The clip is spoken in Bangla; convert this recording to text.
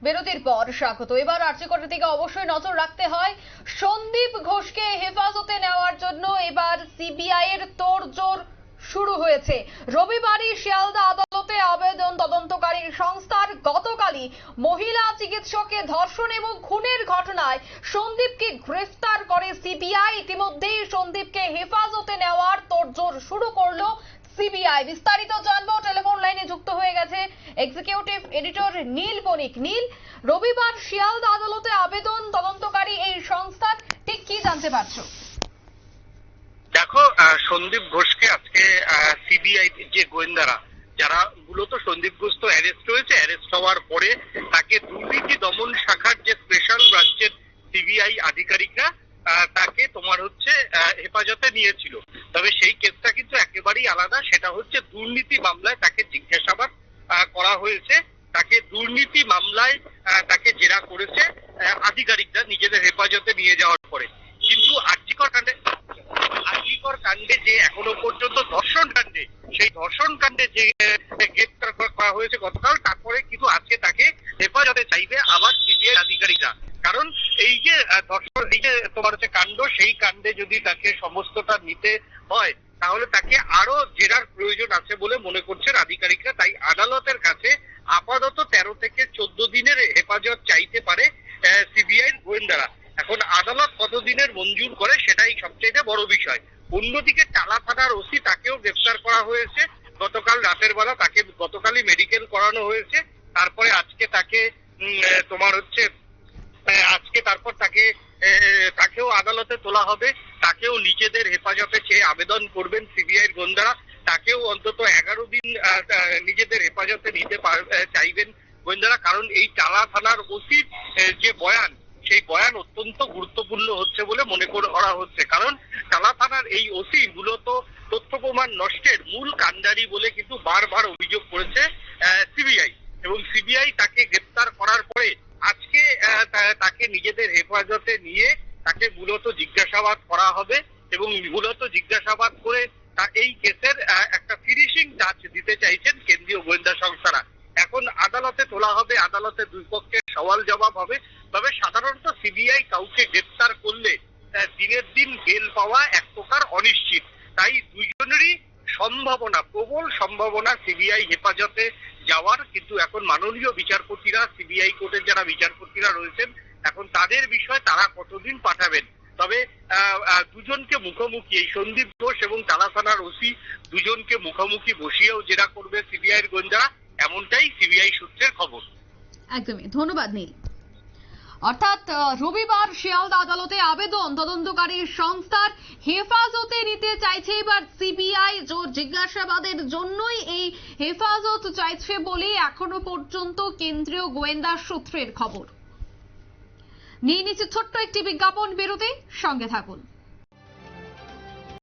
বিরতির পর স্বাগত। এবার আর্যিকরের দিকে অবশ্যই নজর রাখতে হয়। সন্দীপ ঘোষকে হেফাজতে নেওয়ার জন্য এবার সিবিআই এর তোড়জোড় শুরু হয়েছে। রবিবারই শিয়ালদা আদালতে আবেদন তদন্তকারী সংস্থার গতকালই মহিলা চিকিৎসককে ধর্ষণ এবং খুনের ঘটনায় সন্দীপকে গ্রেফতার করে সিবিআই। ইতিমধ্যেই সন্দীপকে হেফাজতে নেওয়ার তোড়জোড় শুরু করলো সিবিআই। বিস্তারিত জানবো, টেলিফোন লাইনে যুক্ত হয়ে গেছে এক্সিকিউটিভ এডিটর নীল বণিক। নীল, রবিবার শিয়ালদা আদালতে আবেদন তদন্তকারী এই সংস্থার ঠিক কি জানতে পারছো? দেখো, সন্দীপ ঘোষকে আজকে সিবিআই যে গোয়েন্দারা যারা মূলত সন্দীপ ঘোষ তো অ্যারেস্ট হয়েছে, অ্যারেস্ট হওয়ার পরে তাকে দুর্নীতি দমন শাখার যে স্পেশাল ব্রাঞ্চের সিবিআই আধিকারিকরা তাকে হেফাজতে নিয়েছিল। তবে সেই কেসটা কিন্তু একেবারেই আলাদা। সেটা হচ্ছে দুর্নীতি মামলায় তাকে জিজ্ঞাসাবাদ করা হয়েছে। তাকে দুর্নীতি মামলায় তাকে জেরা করেছে আধিকারিকরা নিজেদের হেফাজতে নিয়ে যাওয়ার পরে। কিন্তু আর্যিকর কাণ্ডে যে এখনো পর্যন্ত ধর্ষণ কাণ্ডে, সেই ধর্ষণ কাণ্ডে যে গ্রেপ্তার করা হয়েছে গতকাল, তারপরে কিন্তু আজকে তাকে হেফাজতে চাইবে আবার সিবিআই আধিকারিকরা। কারণ এই যে ধর্ষণ, এই যে কাণ্ড, সেই কাণ্ডে যদি তাকে সমস্তটা নিতে হয় তাহলে তাকে আরো জেরার প্রয়োজন আছে বলে মনে করছেন আধিকারিকরা। তাই আদালতের কাছে আপাতত 13 থেকে 14 দিনের হেফাজত চাইতে পারে সিবিআই গোয়েন্দারা। এখন আদালত কতদিনের মঞ্জুর করে সেটাই সবচেয়ে বড় বিষয়। অন্যদিকে টালা থানার ওসি, তাকেও গ্রেফতার করা হয়েছে গতকাল রাতের বেলা। তাকে গতকালই মেডিকেল করানো হয়েছে। তারপরে আজকে তাকে তাকেও আদালতে তোলা হবে। তাকেও নিজেদের হেফাজতে চেয়ে আবেদন করবেন সিবিআই গোয়েন্দারা। তাকেও অন্তত 11 দিন নিজেদের হেফাজতে নিতে চাইবেন গোয়েন্দারা। কারণ এই টালা থানার ওসির যে বয়ান, সেই বয়ান অত্যন্ত গুরুত্বপূর্ণ হচ্ছে বলে মনে করা হচ্ছে। কারণ টালা থানার এই ওসি মূলত তথ্য প্রমাণ নষ্টের মূল কাণ্ডারি বলে কিন্তু বারবার অভিযোগ করেছে সিবিআই। এবং সিবিআই তাকে গ্রেপ্তার করার পরে আজকে তাকে নিজেদের হেফাজতে নিয়ে তাকে মূলত জিজ্ঞাসাবাদ করা হবে এবং মূলত জিজ্ঞাসাবাদ করে এই কেসের একটা ফিনিশিং টাচ দিতে চাইছেন কেন্দ্রীয় গোয়েন্দা সংস্থারা। এখন আদালতে তোলা হবে, আদালতে দুই পক্ষের সওয়াল জবাব হবে। তবে সাধারণত সিবিআই কাউকে গ্রেপ্তার করলে দিনের দিন বেল পাওয়া এক প্রকার অনিশ্চিত। তাই দুইজনেরই প্রবল সম্ভাবনা সিবিআই হেফাজতে যাওয়ার। কিন্তু এখন মাননীয় বিচারপতিরা, সিবিআই কোর্টের যারা বিচারপতিরা রয়েছেন, এখন তাদের বিষয় তারা কতদিন পাঠাবেন। তবে দুজনকে মুখোমুখি, এই সন্দীপ ঘোষ এবং টালা থানার ওসি দুজনকে মুখোমুখি বসিয়েও জেরা করবে সিবিআইয়ের গোয়েন্দারা, এমনটাই সিবিআই সূত্রের খবর। একদমই, ধন্যবাদ নীল। অর্থাৎ রবিবার শিয়ালদা আদালতে আবেদন তদন্তকারী সংস্থার হেফাজতে নিতে চাইছে এবার সিবিআই। জোর জিজ্ঞাসাবাদের জন্যই এই হেফাজত চাইছে বলে এখনো পর্যন্ত কেন্দ্রীয় গোয়েন্দা সূত্রের খবর। নিয়ে নিচ্ছে ছোট্ট একটি বিজ্ঞাপন বিরতি, সঙ্গে থাকুন।